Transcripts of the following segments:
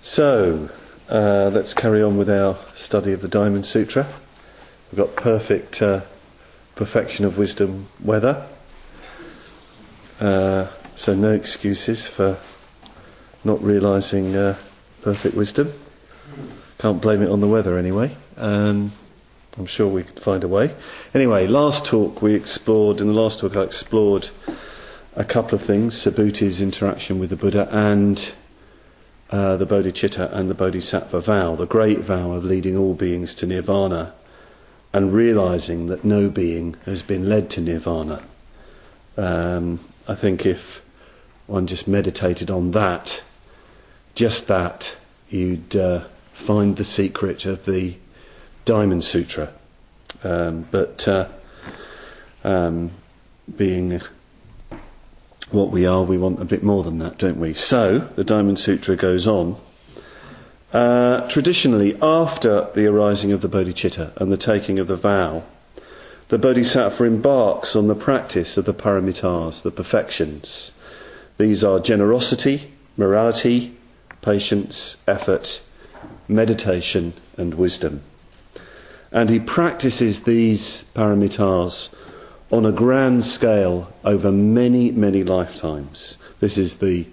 So, let's carry on with our study of the Diamond Sutra. We've got Perfection of Wisdom weather. So no excuses for not realising perfect wisdom. Can't blame it on the weather anyway. I'm sure we could find a way. Anyway, last talk I explored a couple of things: Subhuti's interaction with the Buddha and the bodhicitta and the bodhisattva vow, the great vow of leading all beings to nirvana and realising that no being has been led to nirvana. I think if one just meditated on that, just that, you'd find the secret of the Diamond Sutra. Being what we are, we want a bit more than that, don't we? So, the Diamond Sutra goes on. Traditionally, after the arising of the bodhicitta and the taking of the vow, the bodhisattva embarks on the practice of the Paramitas, the perfections. These are generosity, morality, patience, effort, meditation, and wisdom. And he practices these Paramitas on a grand scale over many, many lifetimes. This is the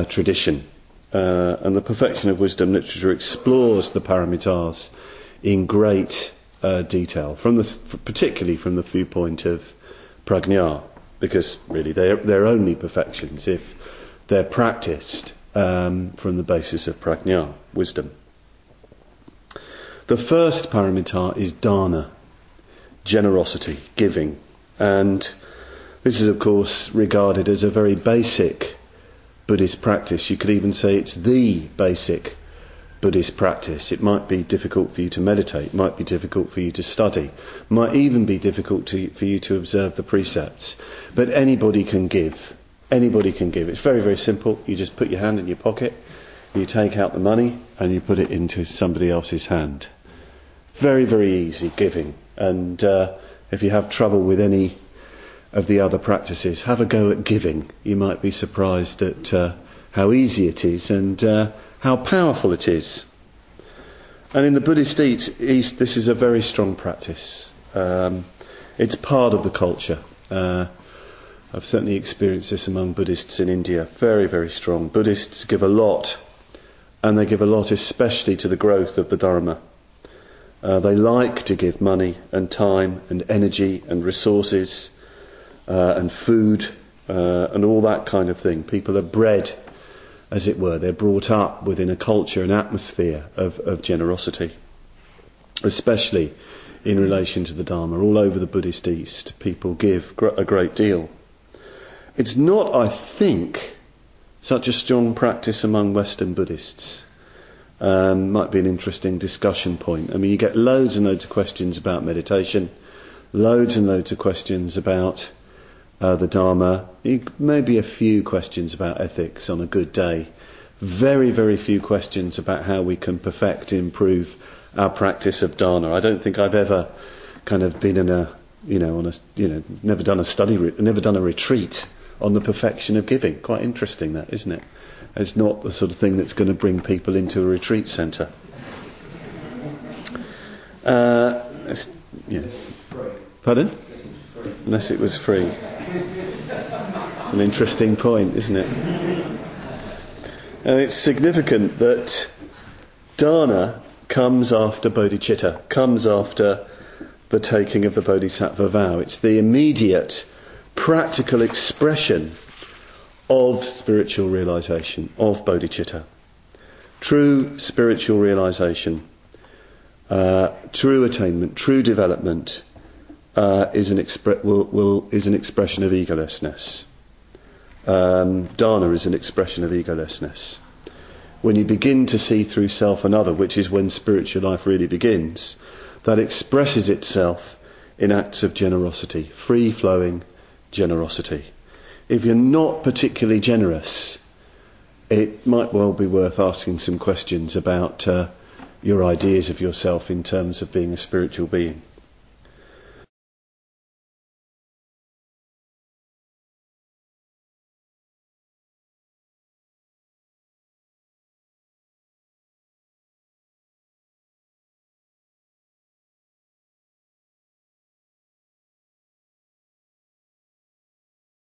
tradition. And the Perfection of Wisdom literature explores the Paramitas in great detail, particularly from the viewpoint of prajna, because really they're only perfections if they're practiced from the basis of prajna, wisdom. The first paramita is dana, generosity, giving. And this is, of course, regarded as a very basic Buddhist practice. You could even say it's the basic Buddhist practice. It might be difficult for you to meditate, it might be difficult for you to study, it might even be difficult for you to observe the precepts. But anybody can give. Anybody can give. It's very, very simple. You just put your hand in your pocket, you take out the money, and you put it into somebody else's hand. Very, very easy giving. And if you have trouble with any of the other practices, have a go at giving. You might be surprised at how easy it is and how powerful it is. And in the Buddhist East, this is a very strong practice. It's part of the culture. I've certainly experienced this among Buddhists in India. Very, very strong. Buddhists give a lot, and they give a lot especially to the growth of the Dharma. They like to give money and time and energy and resources and food and all that kind of thing. People are bred, as it were. They're brought up within a culture, an atmosphere of generosity, especially in relation to the Dharma. All over the Buddhist East, people give a great deal. It's not, I think, such a strong practice among Western Buddhists. Might be an interesting discussion point. I mean, you get loads and loads of questions about meditation, loads and loads of questions about the Dharma, maybe a few questions about ethics on a good day. Very, very few questions about how we can perfect, improve our practice of dana. I don't think I've ever kind of been in never done a retreat on the perfection of giving. Quite interesting, that, isn't it? It's not the sort of thing that's going to bring people into a retreat centre. Pardon? Unless it was free. It's an interesting point, isn't it? And it's significant that dana comes after bodhicitta, comes after the taking of the bodhisattva vow. It's the immediate, practical expression of spiritual realisation, of bodhicitta. True spiritual realisation, true attainment, true development is an expression of egolessness. Dana is an expression of egolessness. When you begin to see through self and other, which is when spiritual life really begins, that expresses itself in acts of generosity, free-flowing generosity. If you're not particularly generous, it might well be worth asking some questions about your ideas of yourself in terms of being a spiritual being.